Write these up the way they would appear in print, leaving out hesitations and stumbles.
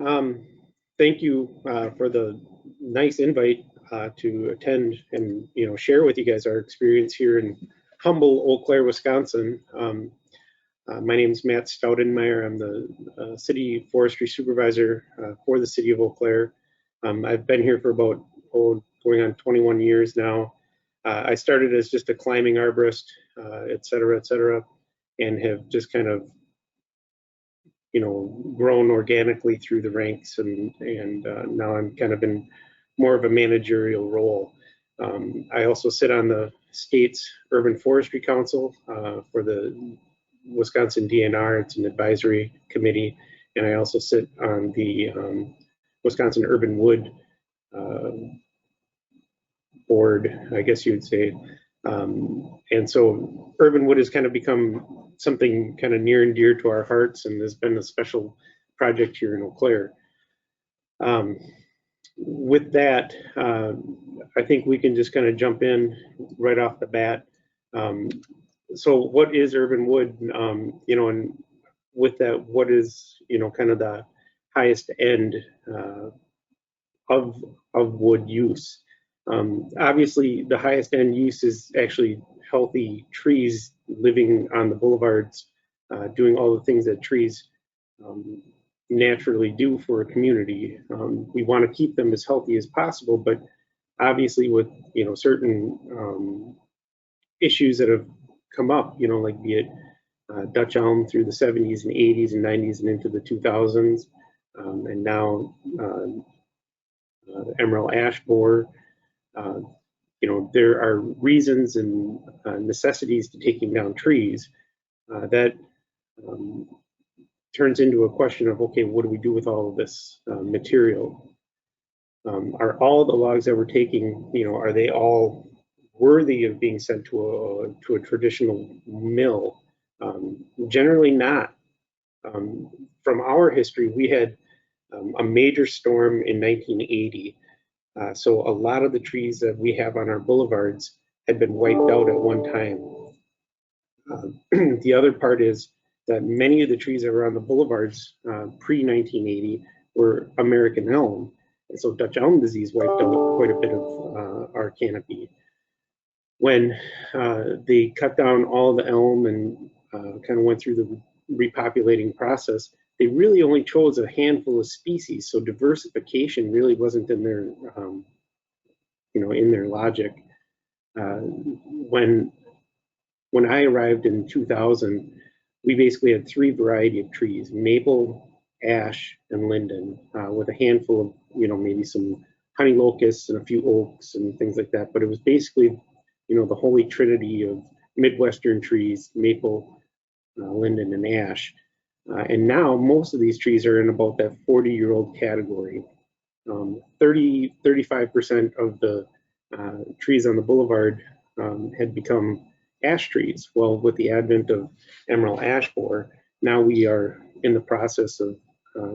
Um, Thank you for the nice invite to attend and share with you guys our experience here in humble Eau Claire, Wisconsin. My name is Matt Staudenmaier. I'm the City Forestry Supervisor for the City of Eau Claire. I've been here for about going on 21 years now. I started as just a climbing arborist, et cetera, and have just kind of grown organically through the ranks, and now I'm kind of in more of a managerial role. I also sit on the state's Urban Forestry Council for the Wisconsin DNR. It's an advisory committee, and I also sit on the Wisconsin Urban Wood board, I guess you would say. And so urban wood has kind of become something kind of near and dear to our hearts, and has been a special project here in Eau Claire. With that, I think we can just kind of jump in right off the bat. So what is urban wood? And with that, what is, kind of the highest end of wood use? Obviously, the highest end use is actually healthy trees living on the boulevards, doing all the things that trees naturally do for a community. We want to keep them as healthy as possible, but obviously with certain issues that have come up, like be it Dutch elm through the 70s and 80s and 90s and into the 2000s, and now emerald ash borer. There are reasons and necessities to taking down trees that turns into a question of, okay, what do we do with all of this material? Are all the logs that we're taking, are they all worthy of being sent to a traditional mill? Generally not. From our history, we had a major storm in 1980. So a lot of the trees that we have on our boulevards had been wiped out at one time. The other part is that many of the trees that were on the boulevards pre-1980 were American elm. And so Dutch elm disease wiped out quite a bit of our canopy. When they cut down all the elm and kind of went through the repopulating process, they really only chose a handful of species. So diversification really wasn't in their, in their logic. When I arrived in 2000, we basically had three varieties of trees: maple, ash, and linden, with a handful of, maybe some honey locusts and a few oaks and things like that. But it was basically, the holy trinity of Midwestern trees: maple, linden, and ash. And now most of these trees are in about that 40-year-old category. 35% of the trees on the boulevard had become ash trees. Well, with the advent of emerald ash borer, now we are in the process of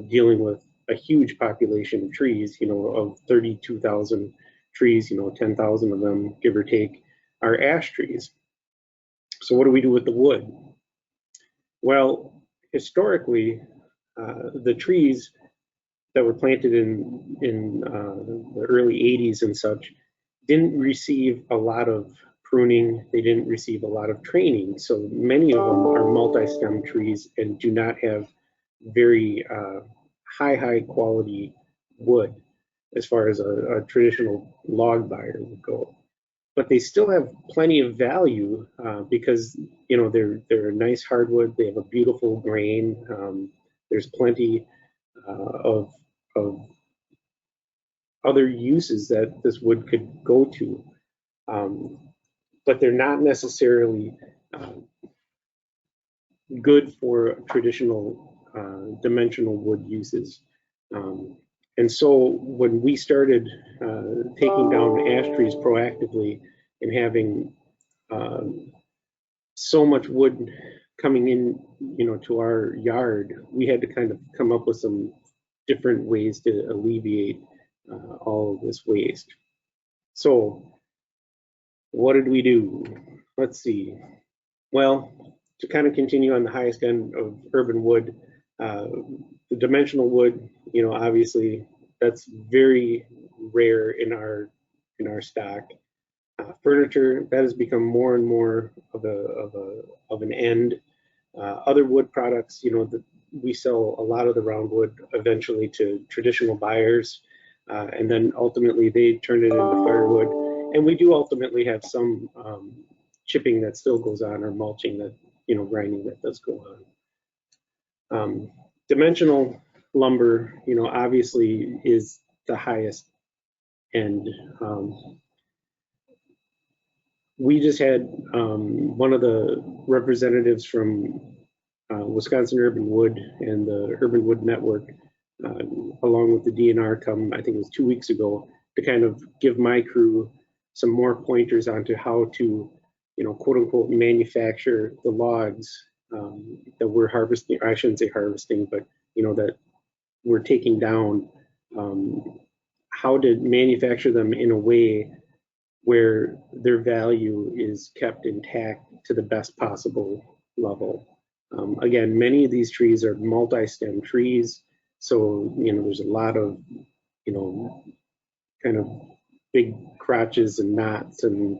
dealing with a huge population of trees, of 32,000 trees, 10,000 of them, give or take, are ash trees. So what do we do with the wood? Well, historically, the trees that were planted in the early 80s and such didn't receive a lot of pruning. They didn't receive a lot of training. So many of them are multi-stem trees and do not have very high quality wood as far as a traditional log buyer would go. But they still have plenty of value because they're a nice hardwood. They have a beautiful grain. There's plenty of other uses that this wood could go to, but they're not necessarily good for traditional dimensional wood uses. And so when we started taking down ash trees proactively and having so much wood coming in, to our yard, we had to kind of come up with some different ways to alleviate all of this waste. So what did we do? Let's see. Well, to kind of continue on the highest end of urban wood, The dimensional wood, obviously that's very rare in our stock. Furniture, that has become more and more of an end. Other wood products, we sell a lot of the round wood eventually to traditional buyers, and then ultimately they turn it into firewood. And we do ultimately have some chipping that still goes on, or mulching that, grinding that does go on. Dimensional lumber, obviously is the highest end. We just had one of the representatives from Wisconsin Urban Wood and the Urban Wood Network, along with the DNR, come, I think it was 2 weeks ago, to kind of give my crew some more pointers onto how to, quote unquote, manufacture the logs that we're harvesting. I shouldn't say harvesting, but that we're taking down. How to manufacture them in a way where their value is kept intact to the best possible level. Again, many of these trees are multi-stem trees, so there's a lot of kind of big crotches and knots and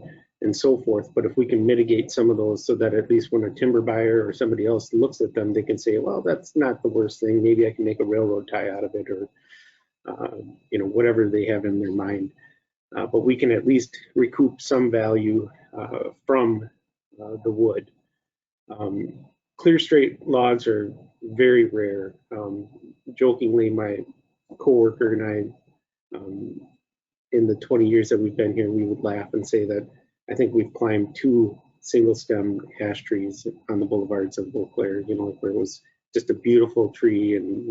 so forth. But if we can mitigate some of those, so that at least when a timber buyer or somebody else looks at them, they can say, well, that's not the worst thing. Maybe I can make a railroad tie out of it, or whatever they have in their mind. But we can at least recoup some value from the wood. Clear straight logs are very rare. Jokingly, my coworker and I, in the 20 years that we've been here, we would laugh and say that I think we've climbed 2 single stem ash trees on the boulevards of Eau Claire, where it was just a beautiful tree, and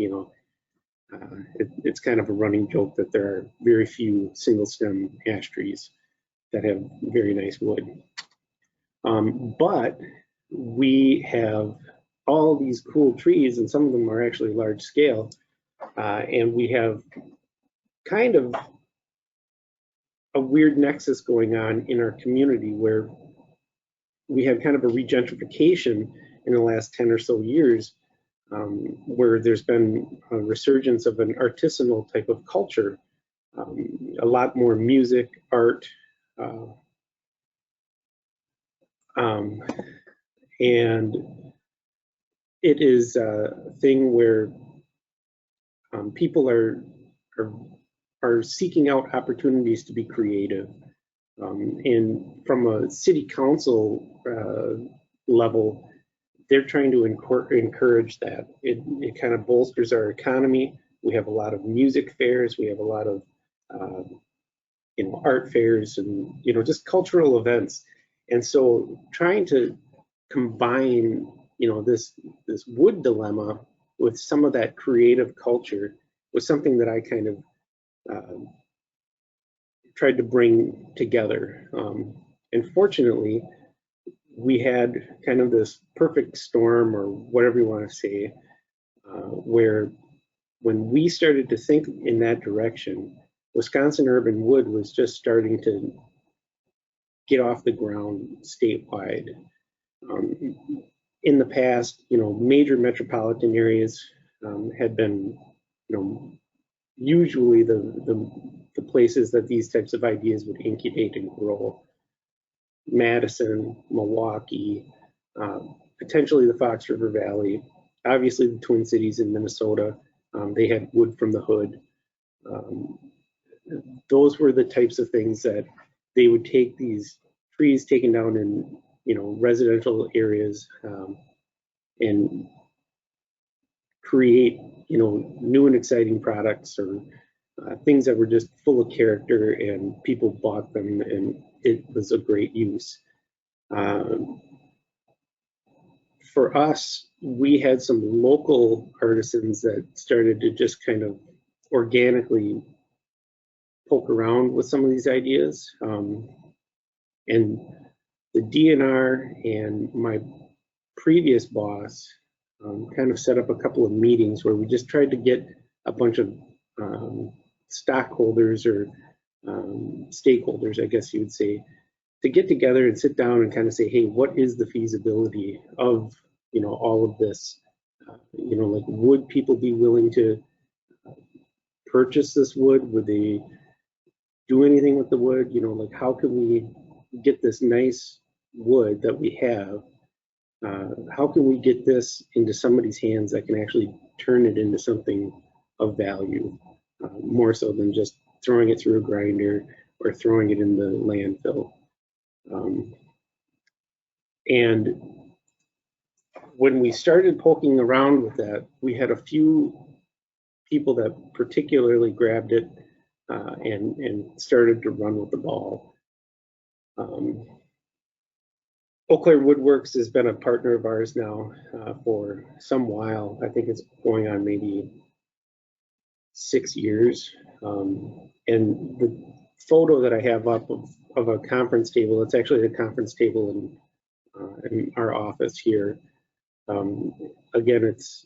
it's kind of a running joke that there are very few single stem ash trees that have very nice wood. But we have all these cool trees, and some of them are actually large scale, and we have kind of a weird nexus going on in our community, where we have kind of a regentrification in the last 10 or so years, where there's been a resurgence of an artisanal type of culture, a lot more music, art, and it is a thing where people are seeking out opportunities to be creative. And from a city council level, they're trying to encourage that. It kind of bolsters our economy. We have a lot of music fairs. We have a lot of art fairs, and just cultural events. And so trying to combine this wood dilemma with some of that creative culture was something that I kind of tried to bring together. And fortunately, we had kind of this perfect storm, or whatever you want to say, where when we started to think in that direction, Wisconsin Urban Wood was just starting to get off the ground statewide. In the past, major metropolitan areas had been, usually the places that these types of ideas would incubate and grow. Madison, Milwaukee, potentially the Fox River Valley, obviously the Twin Cities in Minnesota. They had wood from the hood. Those were the types of things that they would take these trees taken down in residential areas, and create new and exciting products, or things that were just full of character, and people bought them, and it was a great use. For us, we had some local artisans that started to just kind of organically poke around with some of these ideas. And the DNR and my previous boss kind of set up a couple of meetings where we just tried to get a bunch of stockholders, or stakeholders, I guess you would say, to get together and sit down and kind of say, hey, what is the feasibility of all of this You know, like, would people be willing to purchase this wood? Would they do anything with the wood? You know, like, how can we get this nice wood that we have? How can we get this into somebody's hands that can actually turn it into something of value, more so than just throwing it through a grinder or throwing it in the landfill? And when we started poking around with that, we had a few people that particularly grabbed it and started to run with the ball. Eau Claire Woodworks has been a partner of ours now for some while. I think it's going on maybe 6 years. And the photo that I have up of a conference table, it's actually the conference table in our office here. Again, it's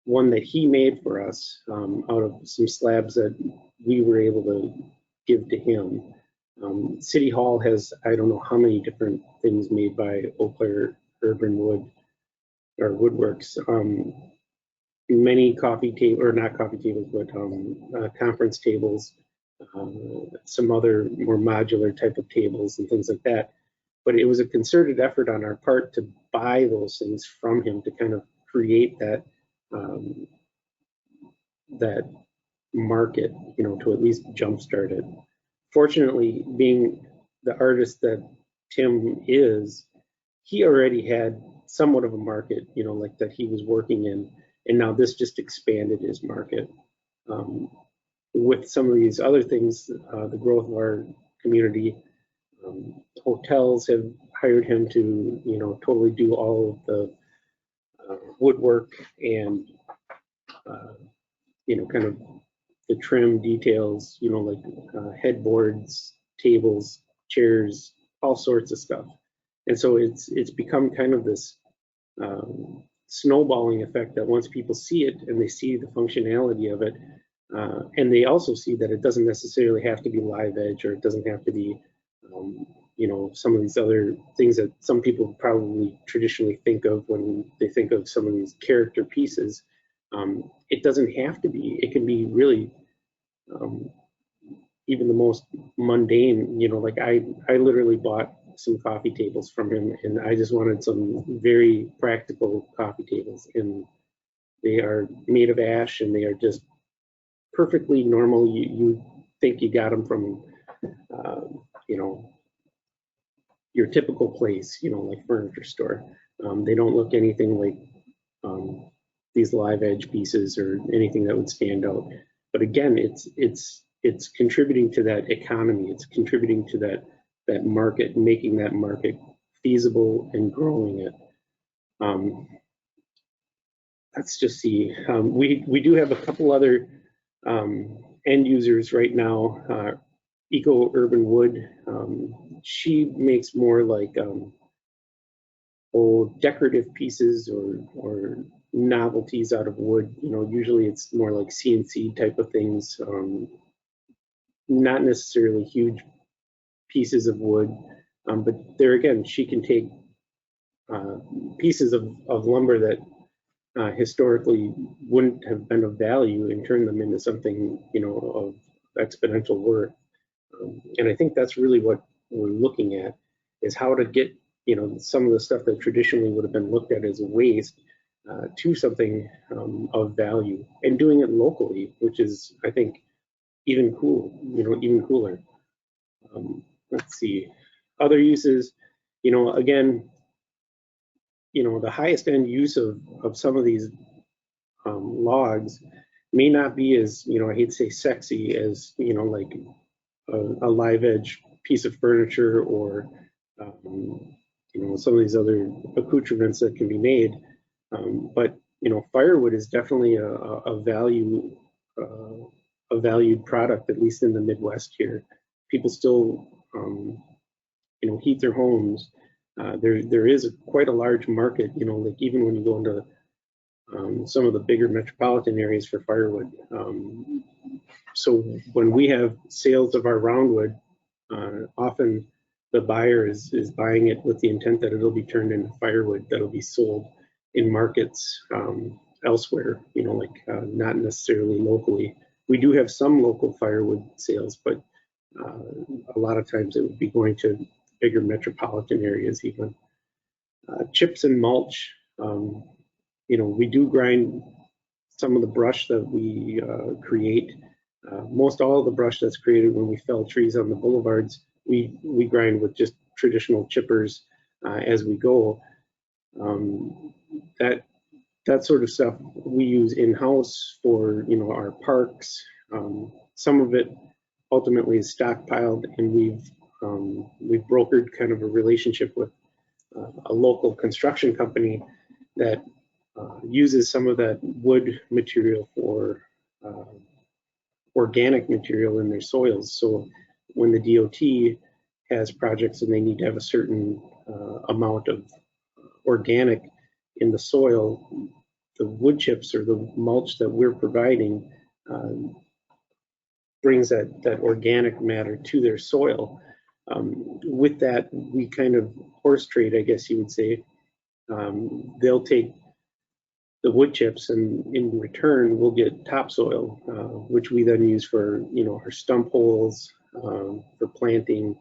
one that he made for us out of some slabs that we were able to give to him. City Hall has, I don't know how many different things made by Eau Claire Urban Wood or Woodworks. Many coffee table, or not coffee tables, but conference tables, some other more modular type of tables and things like that. But it was a concerted effort on our part to buy those things from him to kind of create that that market, you know, to at least jumpstart it. Fortunately, being the artist that Tim is, he already had somewhat of a market, you know, like that he was working in, and now this just expanded his market. With some of these other things, the growth of our community, hotels have hired him to, you know, totally do all of the woodwork and, you know, kind of the trim details, you know, like headboards, tables, chairs, all sorts of stuff. And so it's become kind of this snowballing effect that once people see it and they see the functionality of it, and they also see that it doesn't necessarily have to be live edge, or it doesn't have to be, you know, some of these other things that some people probably traditionally think of when they think of some of these character pieces. It doesn't have to be. It can be really even the most mundane, you know, like I literally bought some coffee tables from him, and I just wanted some very practical coffee tables, and they are made of ash, and they are just perfectly normal. You think you got them from, you know, your typical place, you know, like furniture store. They don't look anything like these live edge pieces or anything that would stand out. But again, it's contributing to that economy. It's contributing to that market, making that market feasible and growing it. Let's just see. We do have a couple other end users right now. Eco Urban Wood. She makes more like decorative pieces or novelties out of wood. You know, usually it's more like CNC type of things, not necessarily huge pieces of wood, but there again, she can take pieces of lumber that historically wouldn't have been of value and turn them into something, you know, of exponential worth. And I think that's really what we're looking at, is how to get, you know, some of the stuff that traditionally would have been looked at as a waste to something of value, and doing it locally, which is, I think, even cool, you know, even cooler. Let's see, other uses, you know, again, you know, the highest end use of some of these logs may not be as, you know, I hate to say sexy as, you know, like a live edge piece of furniture, or you know, some of these other accoutrements that can be made. But you know, firewood is definitely a valued product, at least in the Midwest here. People still, you know, heat their homes. There is quite a large market, you know, like even when you go into some of the bigger metropolitan areas for firewood. So when we have sales of our roundwood, often the buyer is buying it with the intent that it'll be turned into firewood that'll be sold. in markets elsewhere, you know, like not necessarily locally. We do have some local firewood sales, but a lot of times it would be going to bigger metropolitan areas even. Chips and mulch, you know, we do grind some of the brush that we create. Most all of the brush that's created when we fell trees on the boulevards, we grind with just traditional chippers as we go. That sort of stuff we use in-house for, you know, our parks. Some of it ultimately is stockpiled, and we've brokered kind of a relationship with a local construction company that uses some of that wood material for organic material in their soils. So when the DOT has projects and they need to have a certain amount of organic in the soil, the wood chips or the mulch that we're providing brings that organic matter to their soil. With that, we kind of horse trade, I guess you would say. They'll take the wood chips, and in return, we'll get topsoil, which we then use for, you know, our stump holes, for planting,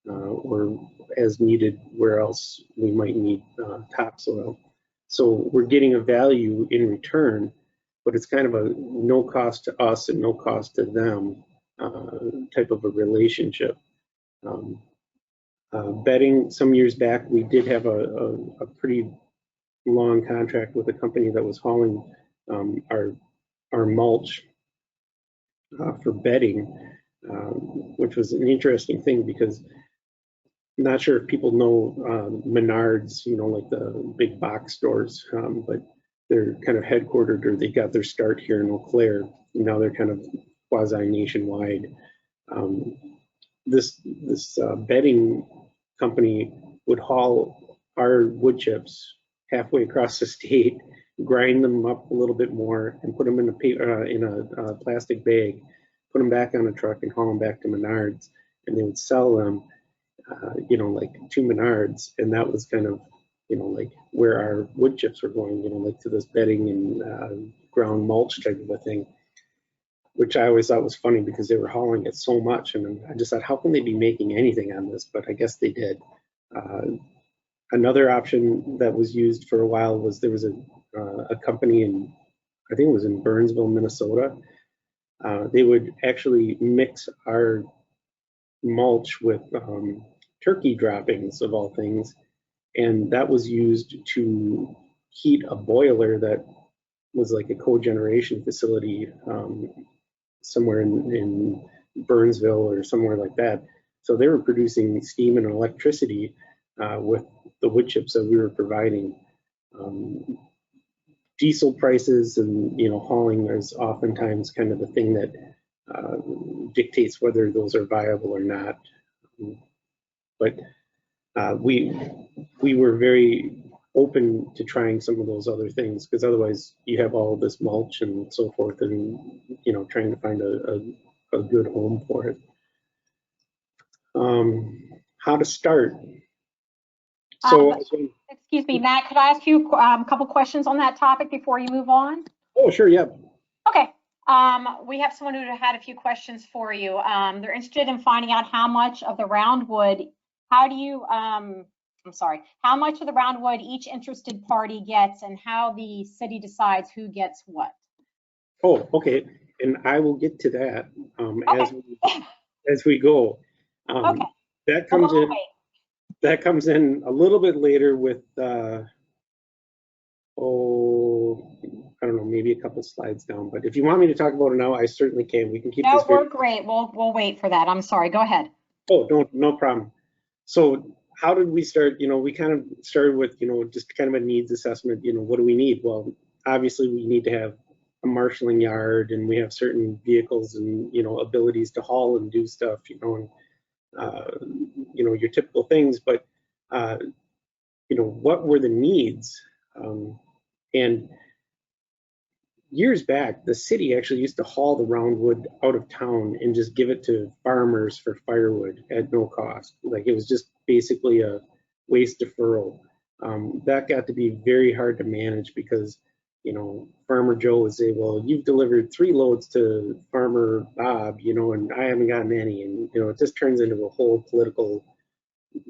or as needed where else we might need topsoil. So we're getting a value in return, but it's kind of a no cost to us and no cost to them type of a relationship. Bedding, some years back, we did have a pretty long contract with a company that was hauling our mulch for bedding, which was an interesting thing because I'm not sure if people know Menards, you know, like the big box stores, but they're kind of headquartered, or they got their start here in Eau Claire. And now they're kind of quasi nationwide. This bedding company would haul our wood chips halfway across the state, grind them up a little bit more, and put them in a plastic bag, put them back on a truck, and haul them back to Menards, and they would sell them, you know, like to Menards, and that was kind of, you know, like where our wood chips were going, you know, like to this bedding and ground mulch type of a thing, which I always thought was funny because they were hauling it so much, and I just thought, how can they be making anything on this? But I guess they did. Another option that was used for a while was there was a company in, I think it was in Burnsville, Minnesota. They would actually mix our mulch with turkey droppings, of all things, and that was used to heat a boiler that was like a cogeneration facility somewhere in Burnsville or somewhere like that. So they were producing steam and electricity with the wood chips that we were providing. Diesel prices and, you know, hauling is oftentimes kind of the thing that dictates whether those are viable or not. But we were very open to trying some of those other things, because otherwise you have all of this mulch and so forth, and, you know, trying to find a good home for it. How to start. So, excuse me, Matt, could I ask you a couple questions on that topic before you move on? Oh, sure, yeah. Okay. We have someone who had a few questions for you. They're interested in finding out how much of the roundwood, how much of the roundwood each interested party gets, and how the city decides who gets what. Oh, okay. And I will get to that okay. as we go. Okay. That comes in a little bit later with I don't know, maybe a couple slides down. But if you want me to talk about it now, I certainly can. We can keep this. No, we're great. We'll wait for that. I'm sorry. Go ahead. Oh, no problem. So how did we start? You know, we kind of started with, you know, just kind of a needs assessment. You know, what do we need? Well, obviously we need to have a marshaling yard, and we have certain vehicles and, you know, abilities to haul and do stuff, you know, and you know, your typical things. But you know, what were the needs? And years back, the city actually used to haul the roundwood out of town and just give it to farmers for firewood at no cost. Like, it was just basically a waste deferral. that got to be very hard to manage because, you know, Farmer Joe would say, well, you've delivered 3 loads to Farmer Bob, you know, and I haven't gotten any. And, you know, it just turns into a whole political,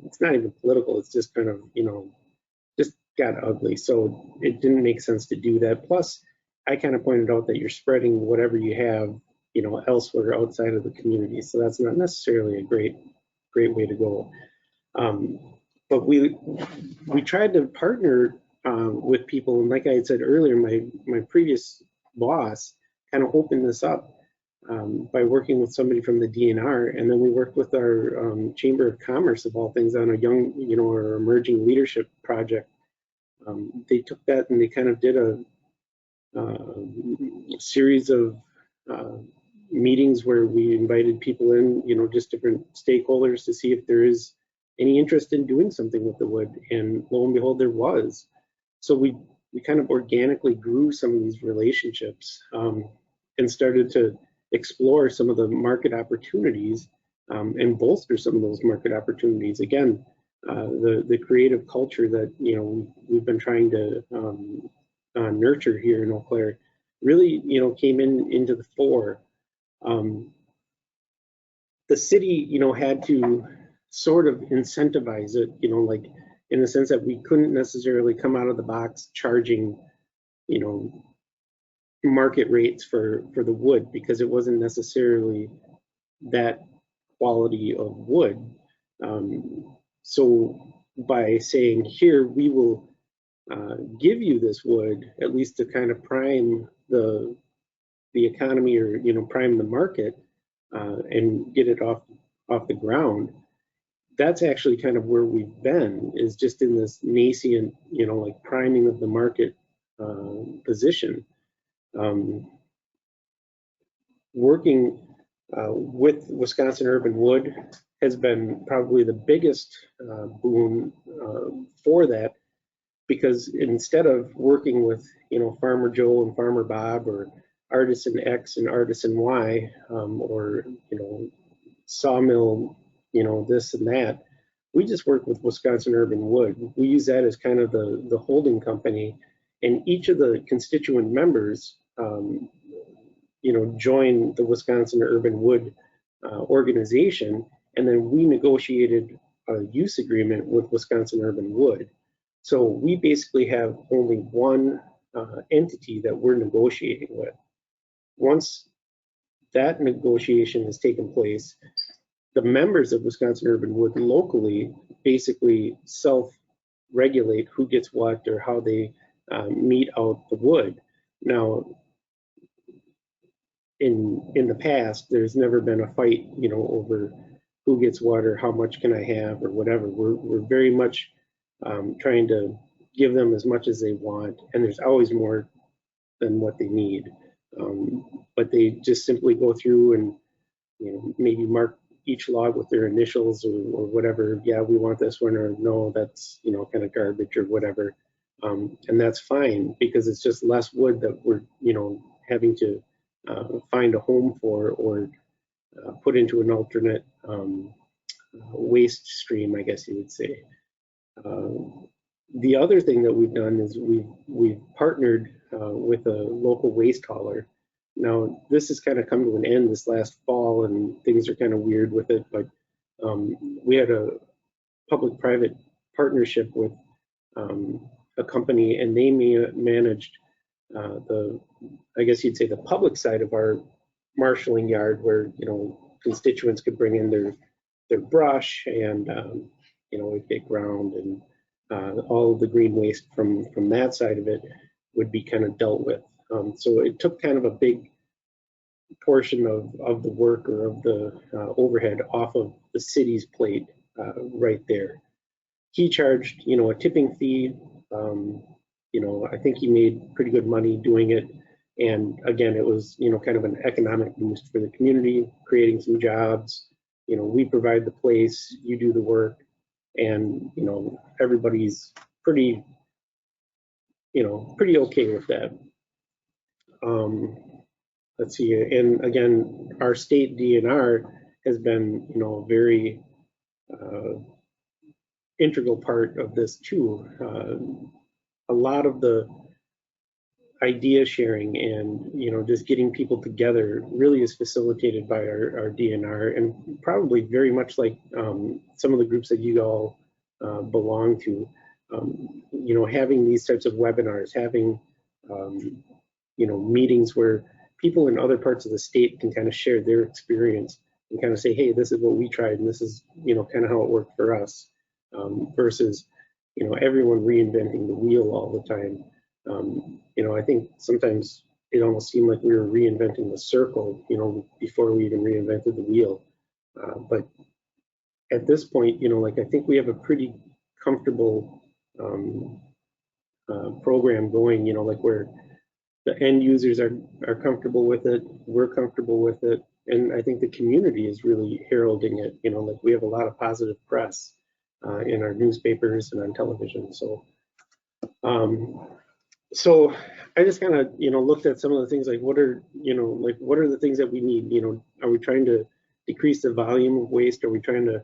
it's not even political, it's just kind of, you know, just got ugly. So it didn't make sense to do that. Plus, I kind of pointed out that you're spreading whatever you have, you know, elsewhere outside of the community. So that's not necessarily a great way to go. But we tried to partner with people, and like I had said earlier, my previous boss kind of opened this up by working with somebody from the DNR, and then we worked with our Chamber of Commerce, of all things, on a young, you know, or emerging leadership project. They took that and they kind of did a series of meetings where we invited people in, you know, just different stakeholders to see if there is any interest in doing something with the wood, and lo and behold, there was. So we kind of organically grew some of these relationships and started to explore some of the market opportunities and bolster some of those market opportunities. Again, the creative culture that, you know, we've been trying to nurture here in Eau Claire really, you know, came into the fore. The city, you know, had to sort of incentivize it, you know, like in the sense that we couldn't necessarily come out of the box charging, you know, market rates for the wood, because it wasn't necessarily that quality of wood. So by saying, here, we will give you this wood, at least to kind of prime the economy, or, you know, prime the market and get it off the ground. That's actually kind of where we've been, is just in this nascent, you know, like priming of the market position. Working with Wisconsin Urban Wood has been probably the biggest boon for that, because instead of working with, you know, Farmer Joe and Farmer Bob, or Artisan X and Artisan Y, or, you know, sawmill, you know, this and that, we just work with Wisconsin Urban Wood. We use that as kind of the holding company, and each of the constituent members, you know, join the Wisconsin Urban Wood organization, and then we negotiated a use agreement with Wisconsin Urban Wood. So we basically have only one entity that we're negotiating with. Once that negotiation has taken place, the members of Wisconsin Urban Wood locally basically self-regulate who gets what, or how they mete out the wood. Now, in the past, there's never been a fight, you know, over who gets what, or how much can I have, or whatever. We're very much trying to give them as much as they want, and there's always more than what they need. But they just simply go through and, you know, maybe mark each log with their initials, or whatever. Yeah, we want this one, or no, that's, you know, kind of garbage, or whatever. And that's fine, because it's just less wood that we're, you know, having to find a home for, or put into an alternate waste stream, I guess you would say. The other thing that we've done is we've partnered with a local waste hauler. Now, this has kind of come to an end this last fall, and things are kind of weird with it, but we had a public-private partnership with a company, and they managed I guess you'd say, the public side of our marshaling yard, where, you know, constituents could bring in their brush, and you know, it'd get ground, and all of the green waste from that side of it would be kind of dealt with. So it took kind of a big portion of the work, or of the overhead, off of the city's plate right there. He charged, you know, a tipping fee. You know, I think he made pretty good money doing it. And again, it was, you know, kind of an economic boost for the community, creating some jobs. You know, we provide the place, you do the work, and, you know, everybody's pretty, you know, pretty okay with that. Let's see, and again, our state DNR has been, you know, very integral part of this too. A lot of the idea sharing and just getting people together really is facilitated by our DNR, and probably very much like some of the groups that you all belong to. Having these types of webinars, having meetings where people in other parts of the state can kind of share their experience and kind of say, hey, this is what we tried and this is kind of how it worked for us, versus everyone reinventing the wheel all the time. I think sometimes it almost seemed like we were reinventing the circle, before we even reinvented the wheel. But at this point, I think we have a pretty comfortable program going, where the end users are comfortable with it, we're comfortable with it, and I think the community is really heralding it. We have a lot of positive press in our newspapers and on television. So I just kind of looked at some of the things, like what are the things that we need. Are we trying to decrease the volume of waste? Are we trying to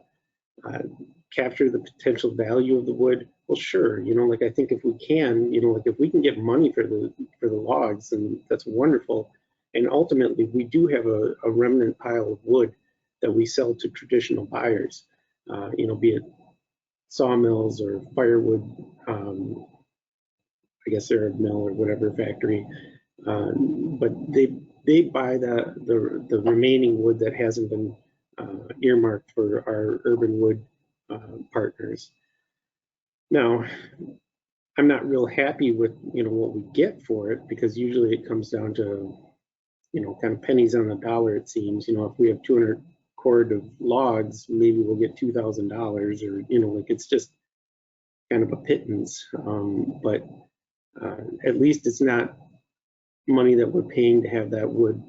capture the potential value of the wood? Well, sure. I think if we can, if we can get money for the logs, then that's wonderful. And ultimately, we do have a remnant pile of wood that we sell to traditional buyers, be it sawmills or firewood. I guess they're a mill or whatever factory, but they buy the remaining wood that hasn't been earmarked for our urban wood partners. Now, I'm not real happy with what we get for it, because usually it comes down to kind of pennies on the dollar. It seems if we have 200 cord of logs, maybe we'll get $2,000, or it's just kind of a pittance. But at least it's not money that we're paying to have that wood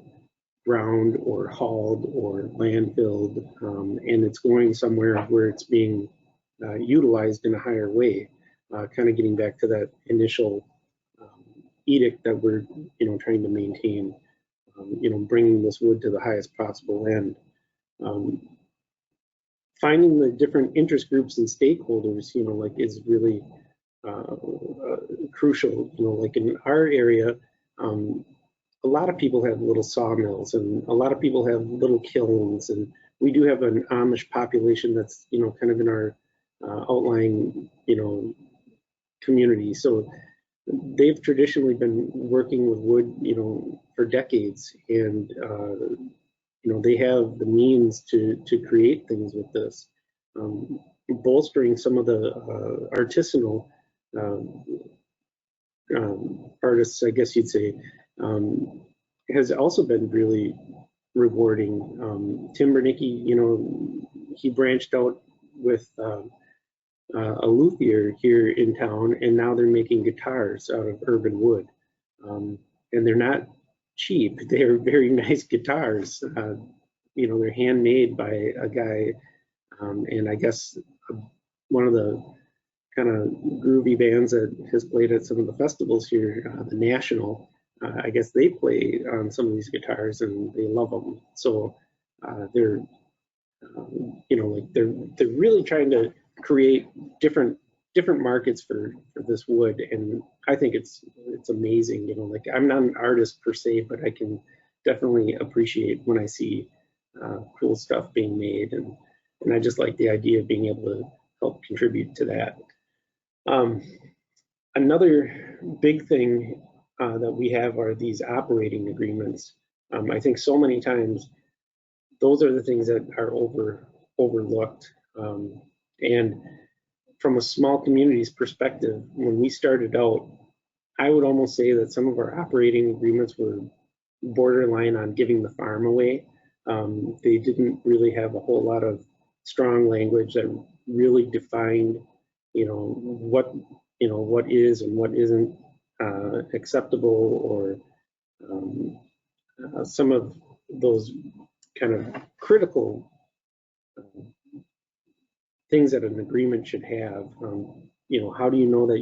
ground or hauled or landfilled, and it's going somewhere where it's being utilized in a higher way, kind of getting back to that initial edict that we're trying to maintain, bringing this wood to the highest possible end. Finding the different interest groups and stakeholders is really crucial. In our area, a lot of people have little sawmills, and a lot of people have little kilns, and we do have an Amish population that's kind of in our outlying community. So they've traditionally been working with wood for decades, and they have the means to create things with this. Bolstering some of the artisanal artists, I guess you'd say, has also been really rewarding. Tim Bernicki, he branched out with a luthier here in town, and now they're making guitars out of urban wood. And they're not cheap. They're very nice guitars. They're handmade by a guy, and I guess one of the kind of groovy bands that has played at some of the festivals here, the National, I guess they play on some of these guitars and they love them. So they're they're really trying to create different markets for this wood, and I think it's amazing. I'm not an artist per se, but I can definitely appreciate when I see cool stuff being made, and I just like the idea of being able to help contribute to that. Another big thing that we have are these operating agreements. I think so many times those are the things that are overlooked. And from a small community's perspective, when we started out, I would almost say that some of our operating agreements were borderline on giving the farm away. They didn't really have a whole lot of strong language that really defined, what is and what isn't acceptable, or some of those kind of critical things that an agreement should have. How do you know that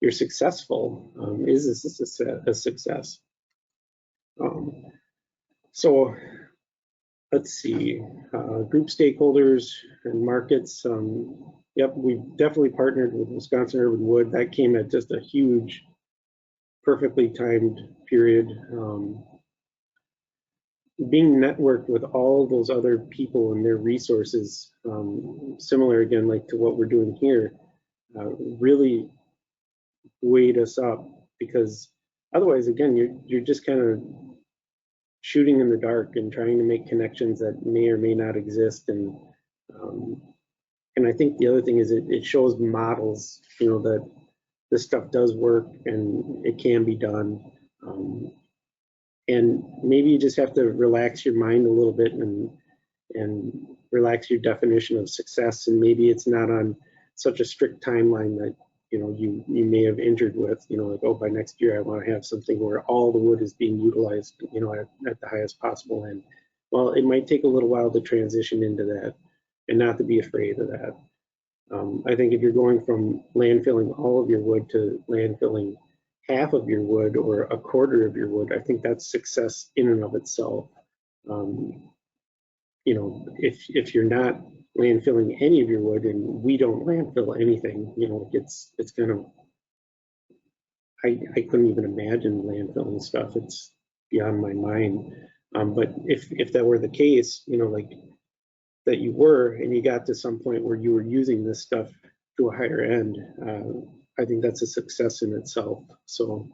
you're successful? Is this a success? So let's see, group stakeholders and markets. Yep, we've definitely partnered with Wisconsin Urban Wood. That came at just a huge, perfectly timed period. Being networked with all those other people and their resources, similar again, like to what we're doing here, really weighed us up, because otherwise, again, you're just kind of shooting in the dark and trying to make connections that may or may not exist. And I think the other thing is it shows models, that this stuff does work and it can be done. And maybe you just have to relax your mind a little bit and relax your definition of success. And maybe it's not on such a strict timeline that you may have entered with, like, oh, by next year I want to have something where all the wood is being utilized, at the highest possible end. Well, it might take a little while to transition into that, and not to be afraid of that. I think if you're going from landfilling all of your wood to landfilling half of your wood or a quarter of your wood, I think that's success in and of itself. If you're not landfilling any of your wood, and we don't landfill anything, it's kind of, I couldn't even imagine landfilling stuff. It's beyond my mind. But if that were the case, like that you were, and you got to some point where you were using this stuff to a higher end, I think that's a success in itself. So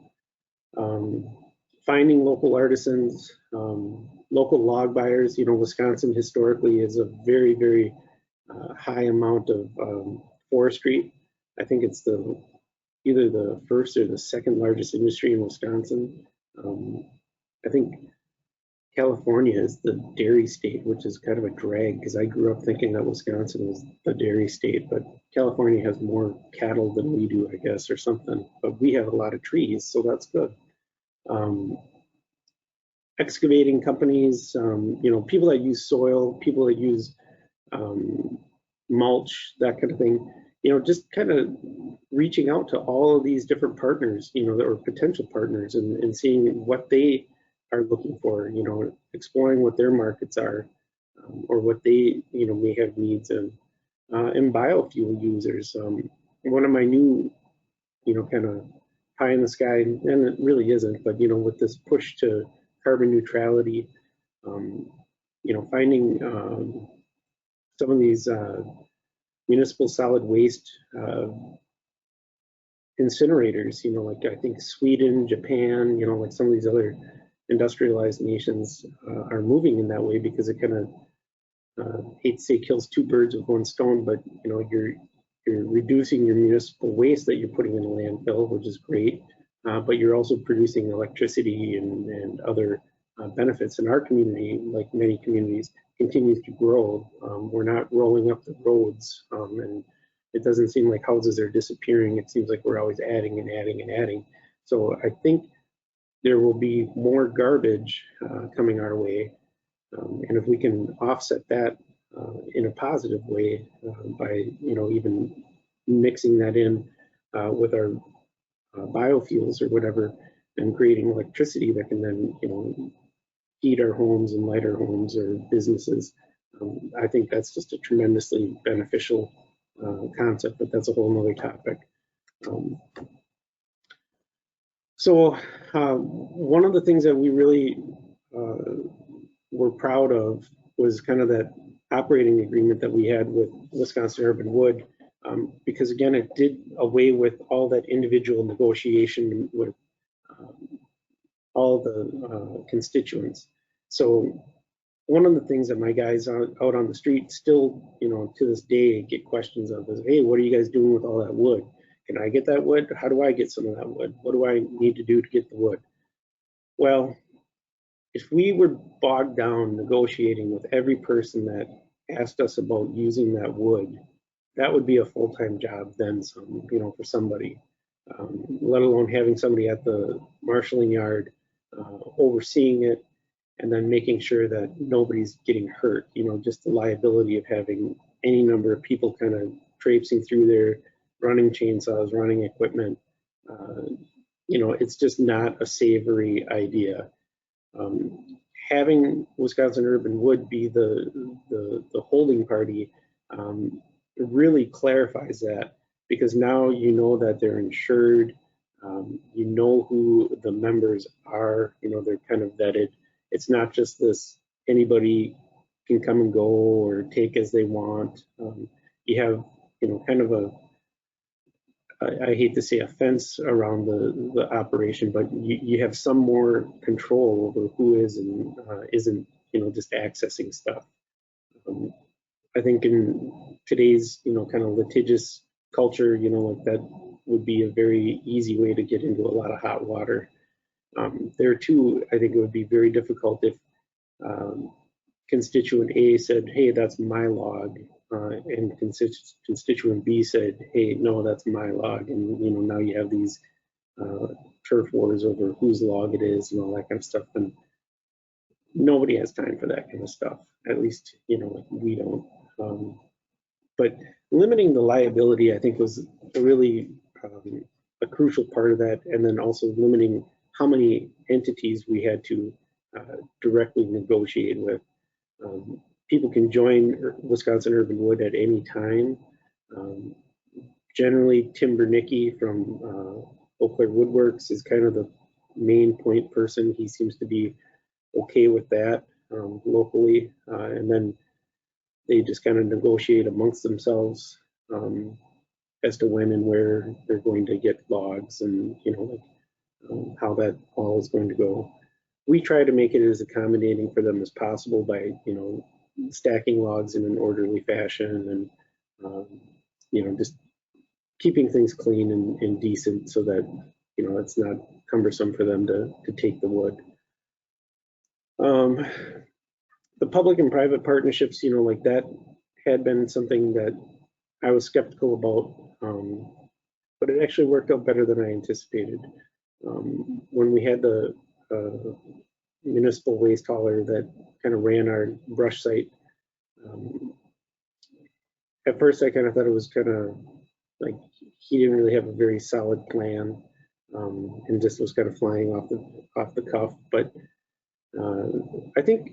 finding local artisans, local log buyers, Wisconsin historically is a very, very high amount of forestry. I think it's either the first or the second largest industry in Wisconsin. I think California is the dairy state, which is kind of a drag, because I grew up thinking that Wisconsin was the dairy state, but California has more cattle than we do, I guess, or something. But we have a lot of trees, so that's good. Excavating companies, people that use soil, people that use mulch, that kind of thing, just kind of reaching out to all of these different partners, or potential partners, and seeing what they are looking for, exploring what their markets are, or what they, may have needs in. And biofuel users. One of my new, kind of pie in the sky, and it really isn't, but, with this push to carbon neutrality, finding some of these municipal solid waste incinerators, like I think Sweden, Japan, like some of these other industrialized nations are moving in that way, because it kind of, hate to say, kills two birds with one stone, but you're reducing your municipal waste that you're putting in a landfill, which is great, but you're also producing electricity and other benefits. And our community, like many communities, continues to grow. We're not rolling up the roads, and it doesn't seem like houses are disappearing. It seems like we're always adding and adding and adding. So I think there will be more garbage coming our way, and if we can offset that in a positive way by even mixing that in with our biofuels or whatever, and creating electricity that can then heat our homes and light our homes or businesses, I think that's just a tremendously beneficial concept, but that's a whole nother topic. So one of the things that we really were proud of was kind of that operating agreement that we had with Wisconsin Urban Wood, because again, it did away with all that individual negotiation with all the constituents. So one of the things that my guys out on the street still, to this day get questions of is, hey, what are you guys doing with all that wood? Can I get that wood? How do I get some of that wood? What do I need to do to get the wood? Well, if we were bogged down negotiating with every person that asked us about using that wood, that would be a full-time job then some, for somebody, let alone having somebody at the marshalling yard overseeing it, and then making sure that nobody's getting hurt, just the liability of having any number of people kind of traipsing through there, running chainsaws, running equipment. It's just not a savory idea. Having Wisconsin Urban Wood be the holding party really clarifies that, because now you know that they're insured, you know who the members are, you know, they're kind of vetted. It's not just this anybody can come and go or take as they want. You have, you know, kind of a, I hate to say a fence around the operation, but you have some more control over who is and isn't, you know, just accessing stuff. I think in today's, you know, kind of litigious culture, you know, like that would be a very easy way to get into a lot of hot water. There too, I think it would be very difficult if constituent A said, hey, that's my log, and constituent B said, hey, no, that's my log, and you know, now you have these turf wars over whose log it is and all that kind of stuff, and nobody has time for that kind of stuff, at least, you know, like we don't. But limiting the liability, I think, was really a crucial part of that, and then also limiting how many entities we had to directly negotiate with. People can join Wisconsin Urban Wood at any time. Generally, Tim Bernicki from Eau Claire Woodworks is kind of the main point person. He seems to be okay with that locally, and then they just kind of negotiate amongst themselves as to when and where they're going to get logs, and you know, like how that all is going to go. We try to make it as accommodating for them as possible by, you know, stacking logs in an orderly fashion, and you know, just keeping things clean and decent so that, you know, it's not cumbersome for them to take the wood. The public and private partnerships, you know, like that had been something that I was skeptical about, but it actually worked out better than I anticipated. When we had the municipal waste hauler that kind of ran our brush site, at first I kind of thought it was kind of like he didn't really have a very solid plan, and just was kind of flying off the cuff. But I think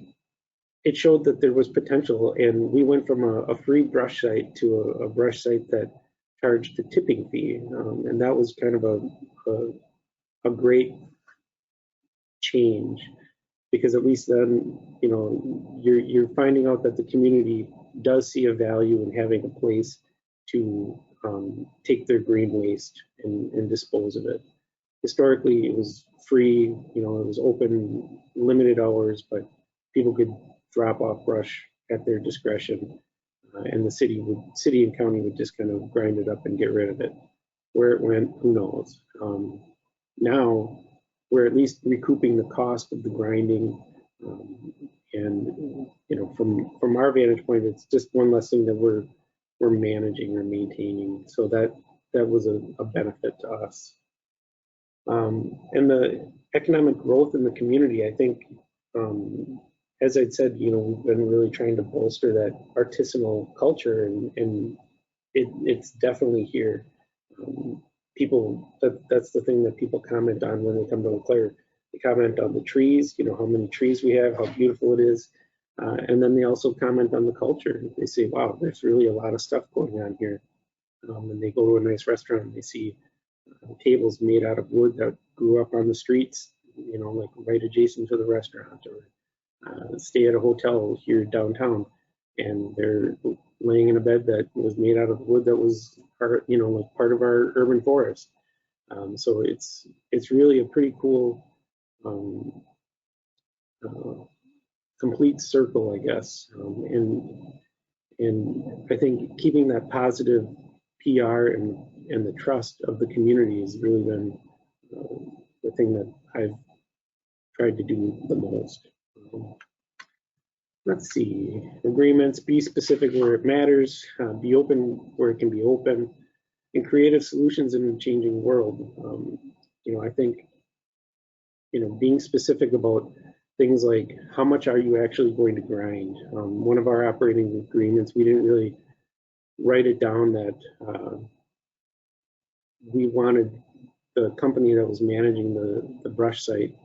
it showed that there was potential, and we went from a free brush site to a brush site that charged a tipping fee, and that was kind of a great change, because at least then, you know, you're finding out that the community does see a value in having a place to take their green waste and dispose of it. Historically, it was free, you know, it was open limited hours, but people could drop off brush at their discretion, and the city and county would just kind of grind it up and get rid of it. Where it went, who knows? Now we're at least recouping the cost of the grinding, and you know, from our vantage point, it's just one less thing that we're managing or maintaining. So that was a benefit to us. And the economic growth in the community, I think, as I'd said, you know, we've been really trying to bolster that artisanal culture, and it's definitely here. People, that's the thing that people comment on when they come to Eau Claire. They comment on the trees, you know, how many trees we have, how beautiful it is. And then they also comment on the culture. They say, wow, there's really a lot of stuff going on here. And they go to a nice restaurant and they see tables made out of wood that grew up on the streets, you know, like right adjacent to the restaurant, or stay at a hotel here downtown, and they're laying in a bed that was made out of wood that was part, you know, like part of our urban forest. So it's really a pretty cool complete circle, I guess. And I think keeping that positive PR and the trust of the community has really been the thing that I've tried to do the most. Let's see, agreements: be specific where it matters, be open where it can be open, and creative solutions in a changing world. You know, I think, you know, being specific about things like how much are you actually going to grind. One of our operating agreements, we didn't really write it down that we wanted the company that was managing the brush site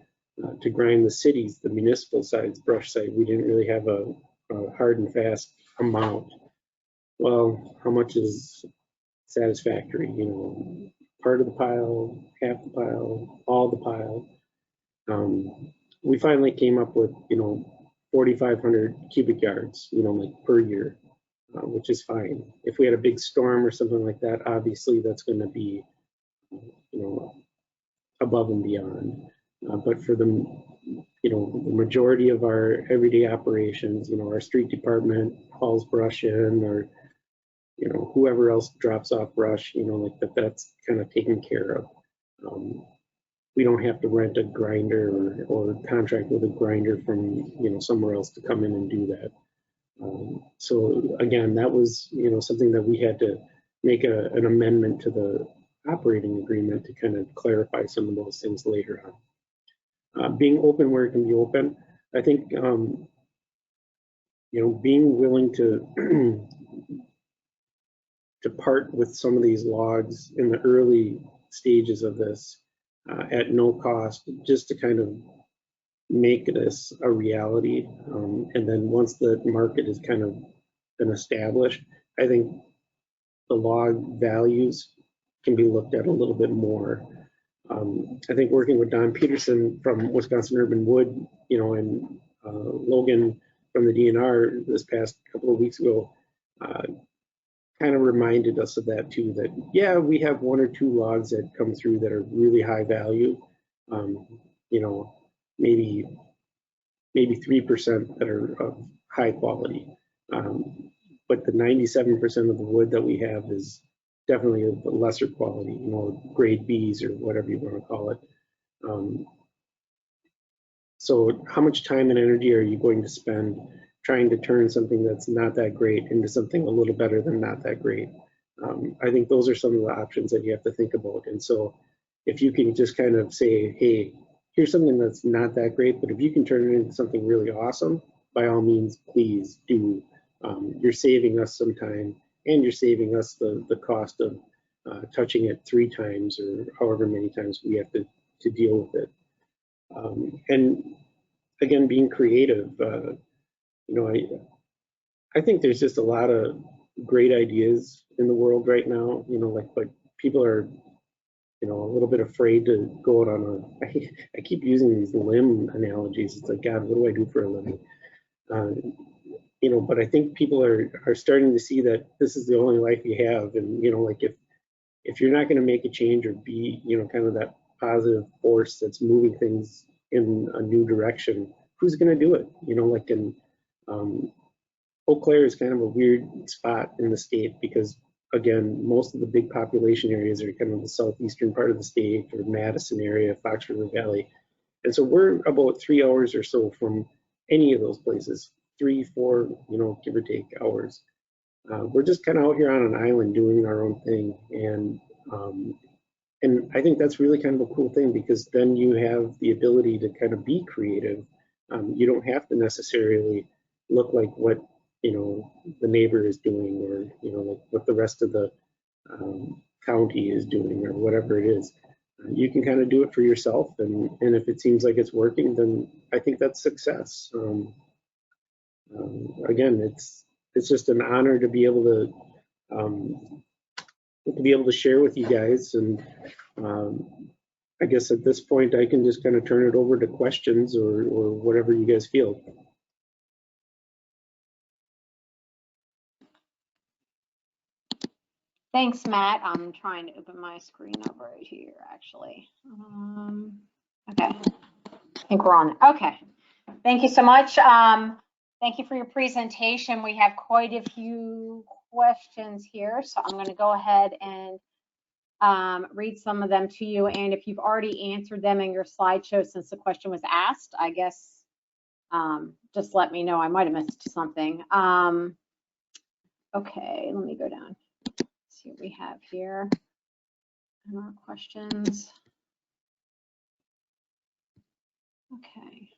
to grind the municipal side's brush side. We didn't really have a hard and fast amount. Well, how much is satisfactory? You know, part of the pile, half the pile, all the pile. We finally came up with, you know, 4,500 cubic yards, you know, like per year, which is fine. If we had a big storm or something like that, obviously that's going to be, you know, above and beyond. But for the, you know, the majority of our everyday operations, you know, our street department hauls brush in, or, you know, whoever else drops off brush, you know, like that, that's kind of taken care of. We don't have to rent a grinder or contract with a grinder from, you know, somewhere else to come in and do that. So again, that was, you know, something that we had to make an amendment to the operating agreement to kind of clarify some of those things later on. Being open where it can be open, I think, you know, being willing to to part with some of these logs in the early stages of this at no cost, just to kind of make this a reality. And then once the market has kind of been established, I think the log values can be looked at a little bit more. I think working with Don Peterson from Wisconsin Urban Wood, you know, and Logan from the DNR this past couple of weeks ago, kind of reminded us of that too, that yeah, we have 1 or 2 logs that come through that are really high value, you know, maybe 3% that are of high quality, but the 97% of the wood that we have is definitely of the lesser quality, you know, grade Bs or whatever you want to call it. So how much time and energy are you going to spend trying to turn something that's not that great into something a little better than not that great? I think those are some of the options that you have to think about. And so if you can just kind of say, hey, here's something that's not that great, but if you can turn it into something really awesome, by all means, please do. You're saving us some time, and you're saving us the cost of touching it 3 times or however many times we have to deal with it. And again, being creative, you know, I think there's just a lot of great ideas in the world right now, you know, like, but people are, you know, a little bit afraid to go out on I keep using these limb analogies. It's like, God, what do I do for a living? You know, but I think people are starting to see that this is the only life you have. And, you know, like if you're not going to make a change or be, you know, kind of that positive force that's moving things in a new direction, who's going to do it? You know, like in Eau Claire is kind of a weird spot in the state because, again, most of the big population areas are kind of the southeastern part of the state, or Madison area, Fox River Valley. And so we're about 3 hours or so from any of those places, 3, 4, you know, give or take hours. We're just kind of out here on an island doing our own thing. And I think that's really kind of a cool thing, because then you have the ability to kind of be creative. You don't have to necessarily look like what, you know, the neighbor is doing, or, you know, like what the rest of the county is doing, or whatever it is. You can kind of do it for yourself, and if it seems like it's working, then I think that's success. Again, it's just an honor to be able to share with you guys, and I guess at this point I can just kind of turn it over to questions or whatever you guys feel. Thanks, Matt. I'm trying to open my screen up right here, actually. Okay, I think we're on. Okay, thank you so much. Thank you for your presentation. We have quite a few questions here, so I'm going to go ahead and read some of them to you. And if you've already answered them in your slideshow since the question was asked, I guess just let me know. I might have missed something. Okay, let me go down. See what we have here. More questions. Okay.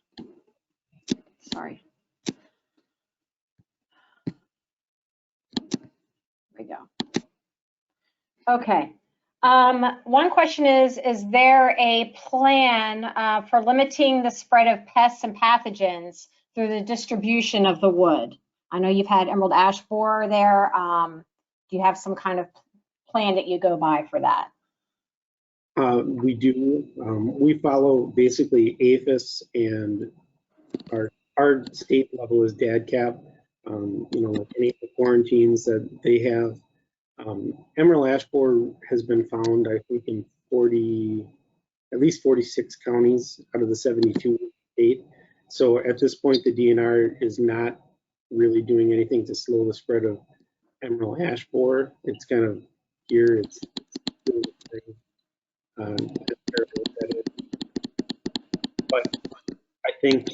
Sorry. Here we go. Okay. One question is there a plan for limiting the spread of pests and pathogens through the distribution of the wood? I know you've had emerald ash borer there. Do you have some kind of plan that you go by for that? We do. We follow basically APHIS, and our state level is DADCAP. Like any of the quarantines that they have. Emerald ash borer has been found, I think, in at least 46 counties out of the 72 state. So at this point, the DNR is not really doing anything to slow the spread of emerald ash borer. It's kind of here. It's doing its thing. But I think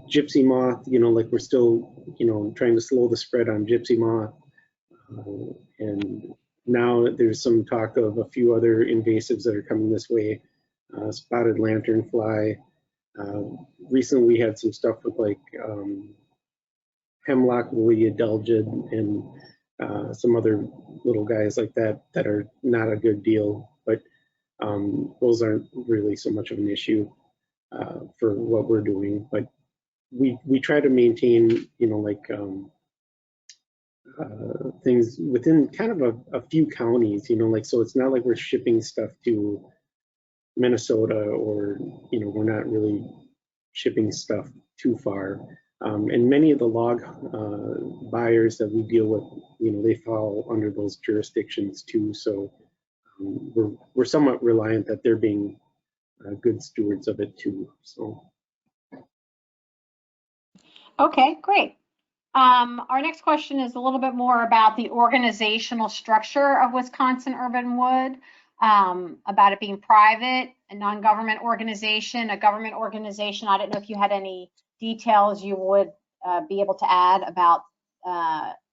gypsy moth, like we're still, trying to slow the spread on gypsy moth. And now there's some talk of a few other invasives that are coming this way. Spotted lanternfly. Recently we had some stuff with like hemlock woolly adelgid and some other little guys like that that are not a good deal, but those aren't really so much of an issue for what we're doing. But we try to maintain, things within kind of a few counties, so it's not like we're shipping stuff to Minnesota, or we're not really shipping stuff too far. And many of the log buyers that we deal with, they fall under those jurisdictions too. So we're somewhat reliant that they're being good stewards of it too. So. Okay, great. Our next question is a little bit more about the organizational structure of Wisconsin Urban Wood, about it being private, a non-government organization, a government organization. I don't know if you had any details you would be able to add about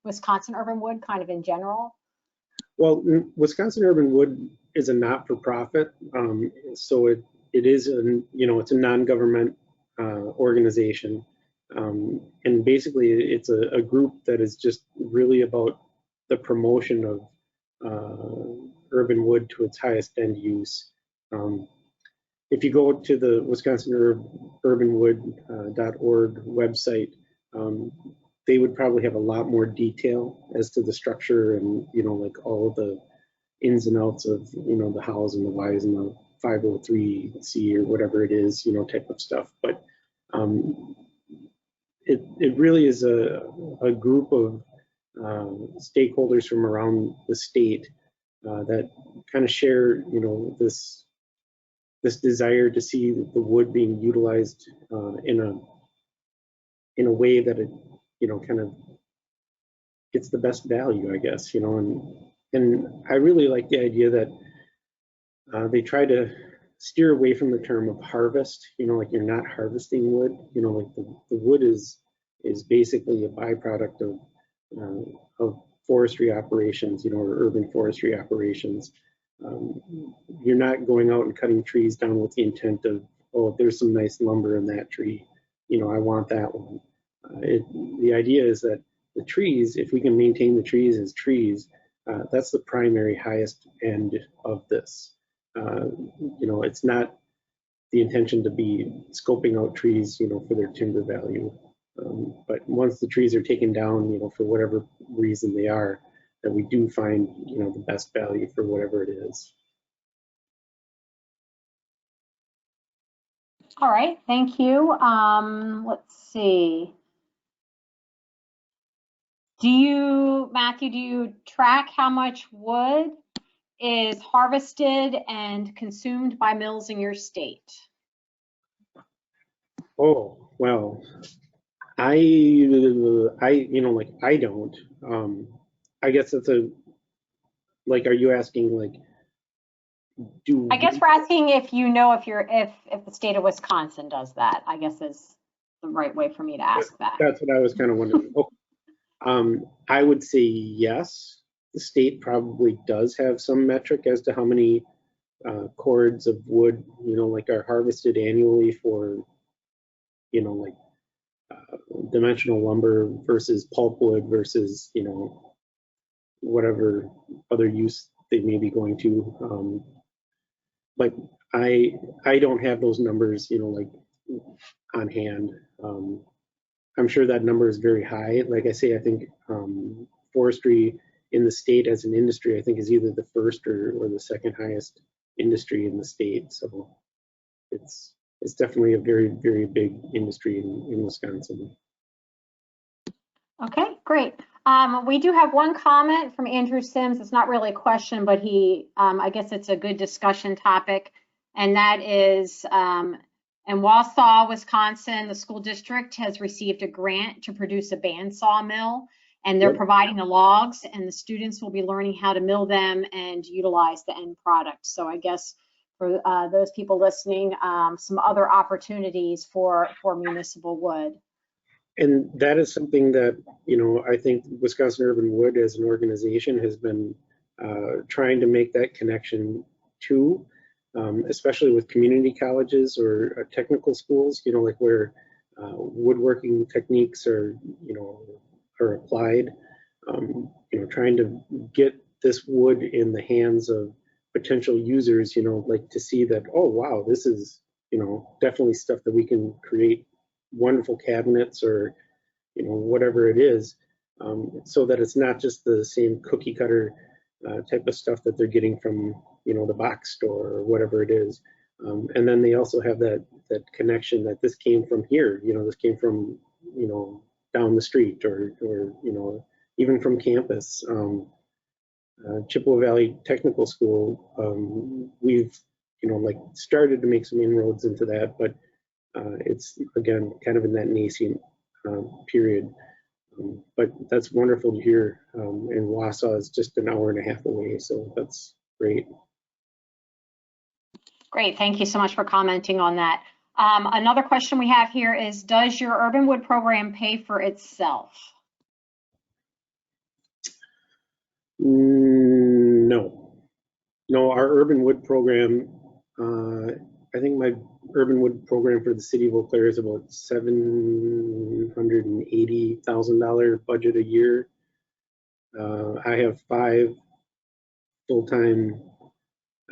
Wisconsin Urban Wood kind of in general. Well, Wisconsin Urban Wood is a not-for-profit, so it is it's a non-government organization. And basically it's a group that is just really about the promotion of urban wood to its highest end use. If you go to the wisconsinurbanwood.org website, they would probably have a lot more detail as to the structure and, like all of the ins and outs of, the hows and the whys and the 503C or whatever it is, type of stuff. But it really is a group of stakeholders from around the state that kind of share, this desire to see the wood being utilized in a way that it, kind of gets the best value, I guess, and I really like the idea that they try to steer away from the term of harvest, like you're not harvesting wood, like the wood is basically a byproduct of forestry operations, or urban forestry operations. You're not going out and cutting trees down with the intent of, oh, there's some nice lumber in that tree, I want that one. The idea is that the trees, if we can maintain the trees as trees, that's the primary highest end of this. It's not the intention to be scoping out trees, for their timber value. But once the trees are taken down, for whatever reason they are, that we do find, the best value for whatever it is. All right, thank you. Let's see. Matthew, do you track how much wood is harvested and consumed by mills in your state? Oh, well, I don't. I guess that's are you asking I guess we're asking if if the state of Wisconsin does that, I guess is the right way for me to ask that. That's what I was kind of wondering. I would say yes. The state probably does have some metric as to how many cords of wood, are harvested annually for, dimensional lumber versus pulpwood versus, whatever other use they may be going to. But I don't have those numbers, like on hand. I'm sure that number is very high. Like I say, I think forestry in the state as an industry, I think is either the first or the second highest industry in the state. So it's definitely a very, very big industry in Wisconsin. Okay, great. We do have one comment from Andrew Sims. It's not really a question, but I guess it's a good discussion topic. And that is, in Wausau, Wisconsin, the school district has received a grant to produce a bandsaw mill, and they're providing the logs, and the students will be learning how to mill them and utilize the end product. So I guess for those people listening, some other opportunities for municipal wood. And that is something that, I think Wisconsin Urban Wood as an organization has been trying to make that connection too, especially with community colleges or technical schools, like where woodworking techniques are applied, trying to get this wood in the hands of potential users, like to see that, oh, wow, this is, definitely stuff that we can create wonderful cabinets or whatever it is, so that it's not just the same cookie cutter type of stuff that they're getting from the box store or whatever it is, and then they also have that connection that this came from here, this came from down the street or even from campus. Chippewa Valley Technical School, we've started to make some inroads into that, but it's again kind of in that nascent period. But that's wonderful to hear. And Wausau is just an hour and a half away, so that's great. Great, thank you so much for commenting on that. Another question we have here is, does your Urban Wood program pay for itself? No, our Urban Wood program, I think my Urban Wood program for the city of Eau Claire is about $780,000 budget a year. I have 5 full-time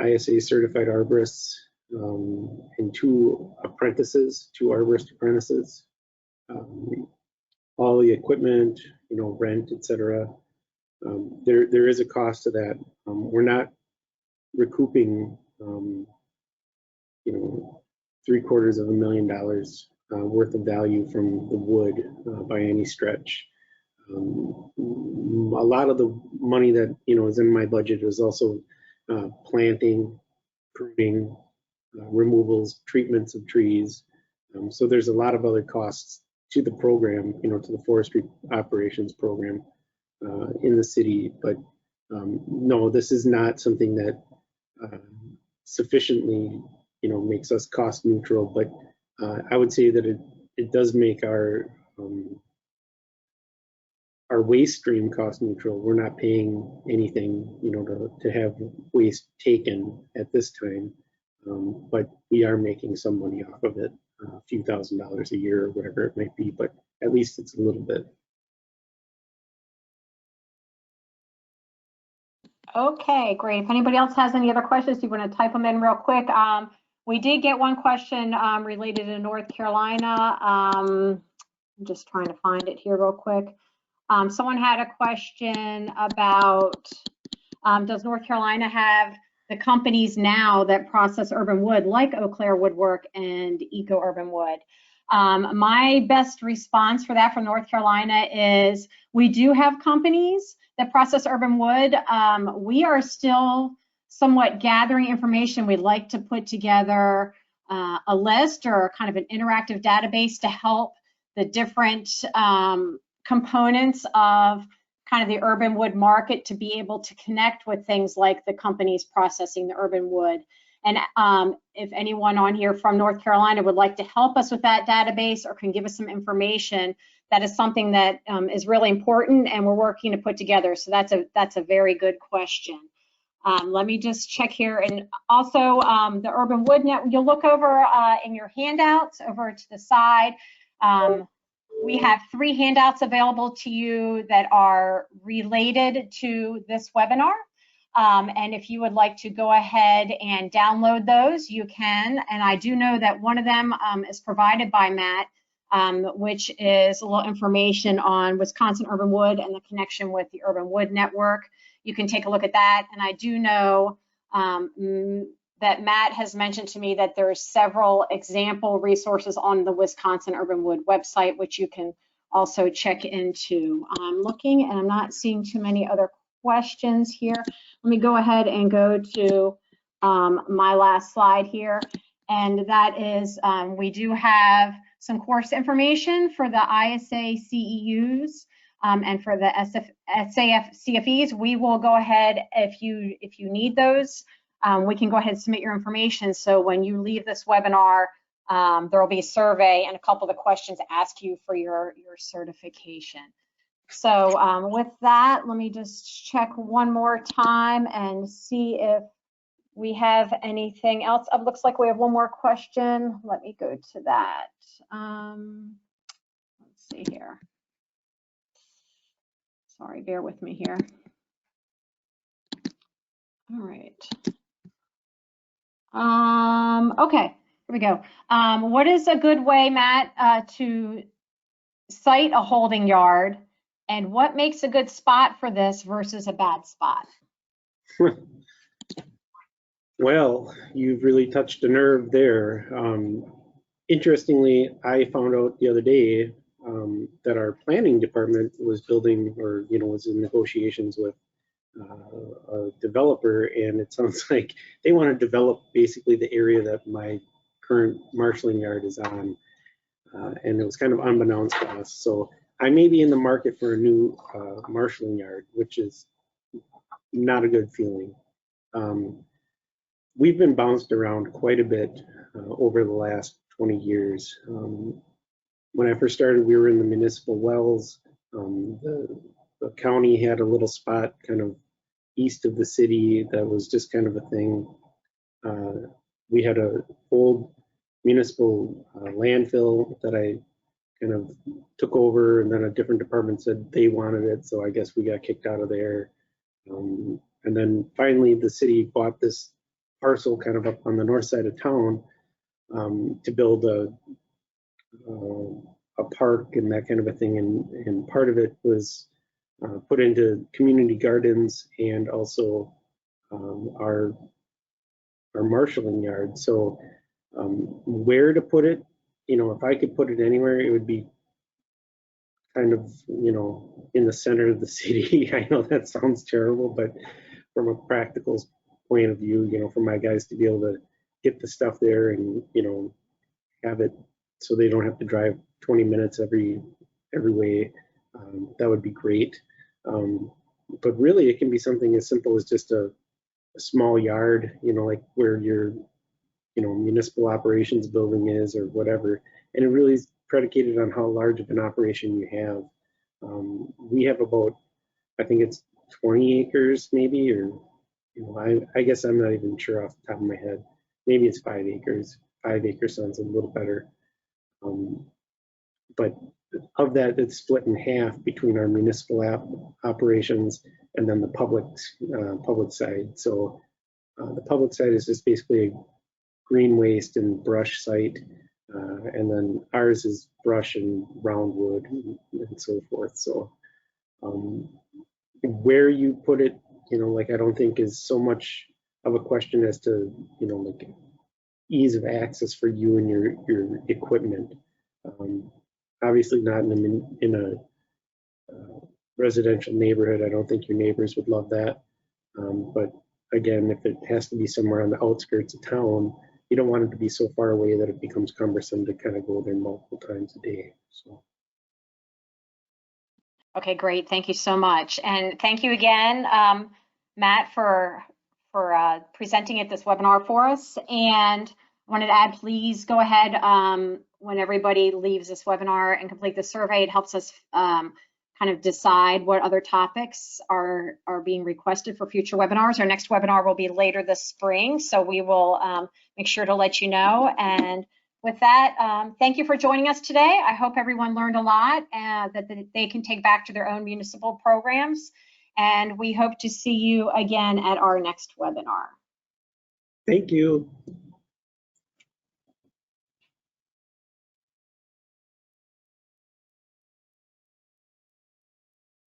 ISA certified arborists and 2 arborist apprentices. All the equipment, rent, etc. There is a cost to that. We're not recouping $750,000 worth of value from the wood by any stretch. A lot of the money that is in my budget is also planting, pruning, removals, treatments of trees. So there's a lot of other costs to the program, to the forestry operations program in the city. But no, this is not something that sufficiently makes us cost neutral, but I would say that it does make our waste stream cost neutral. We're not paying anything to have waste taken at this time, but we are making some money off of it, a few $1,000s a year or whatever it might be, but at least it's a little bit. Okay, great. If anybody else has any other questions, you want to type them in real quick. We did get one question related to North Carolina. I'm just trying to find it here real quick. Someone had a question about, does North Carolina have the companies now that process urban wood like Eau Claire Woodwork and Eco Urban Wood? My best response for that from North Carolina is we do have companies that process urban wood. We are still somewhat gathering information. We'd like to put together a list or kind of an interactive database to help the different components of kind of the urban wood market to be able to connect with things like the companies processing the urban wood. And if anyone on here from North Carolina would like to help us with that database or can give us some information, that is something that is really important and we're working to put together. So that's a very good question. Let me just check here. And also the Urban Wood Net, you'll look over in your handouts over to the side. We have 3 handouts available to you that are related to this webinar. And if you would like to go ahead and download those, you can. And I do know that one of them is provided by Matt, which is a little information on Wisconsin Urban Wood and the connection with the Urban Wood Network. You can take a look at that. And I do know that Matt has mentioned to me that there's several example resources on the Wisconsin Urban Wood website, which you can also check into. I'm looking and I'm not seeing too many other questions here. Let me go ahead and go to my last slide here. And that is, we do have some course information for the ISA CEUs and for the SAF CFEs. We will go ahead, if you need those, we can go ahead and submit your information. So when you leave this webinar, there will be a survey and a couple of the questions ask you for your certification. So with that, let me just check one more time and see if we have anything else. It looks like we have one more question. Let me go to that. Let's see here. Sorry, bear with me here. All right. Okay, here we go. What is a good way, Matt, to site a holding yard, and what makes a good spot for this versus a bad spot? Well, you've really touched a nerve there. Interestingly, I found out the other day that our planning department was building, or was in negotiations with a developer, and it sounds like they want to develop basically the area that my current marshalling yard is on, and it was kind of unbeknownst to us. So I may be in the market for a new marshalling yard, which is not a good feeling. We've been bounced around quite a bit over the last 20 years. When I first started, we were in the municipal wells. The county had a little spot kind of east of the city that was just kind of a thing. We had an old municipal landfill that I kind of took over, and then a different department said they wanted it, so I guess we got kicked out of there. And then finally the city bought this parcel kind of up on the north side of town to build a park and that kind of a thing, and part of it was put into community gardens and also our marshalling yard. So where to put it, if I could put it anywhere, it would be kind of, in the center of the city. I know that sounds terrible, but from a practical point of view, for my guys to be able to get the stuff there and, have it so they don't have to drive 20 minutes every way, that would be great. But really it can be something as simple as just a small yard, like where your, municipal operations building is or whatever. And it really is predicated on how large of an operation you have. We have about, I think it's 20 acres maybe, or, I guess I'm not even sure off the top of my head. Maybe it's 5 acres. 5 acres sounds a little better. But of that, it's split in half between our municipal operations and then the public side. So the public side is just basically a green waste and brush site, and then ours is brush and roundwood and so forth. So where you put it, I don't think is so much of a question as to, like ease of access for you and your equipment. Obviously not in a residential neighborhood. I don't think your neighbors would love that. But again, if it has to be somewhere on the outskirts of town, you don't want it to be so far away that it becomes cumbersome to kind of go there multiple times a day. So. Okay, great. Thank you so much. And thank you again, Matt, for presenting at this webinar for us. And I wanted to add, please go ahead when everybody leaves this webinar and complete the survey. It helps us kind of decide what other topics are being requested for future webinars. Our next webinar will be later this spring, so we will make sure to let you know. And with that, thank you for joining us today. I hope everyone learned a lot that they can take back to their own municipal programs. And we hope to see you again at our next webinar. Thank you.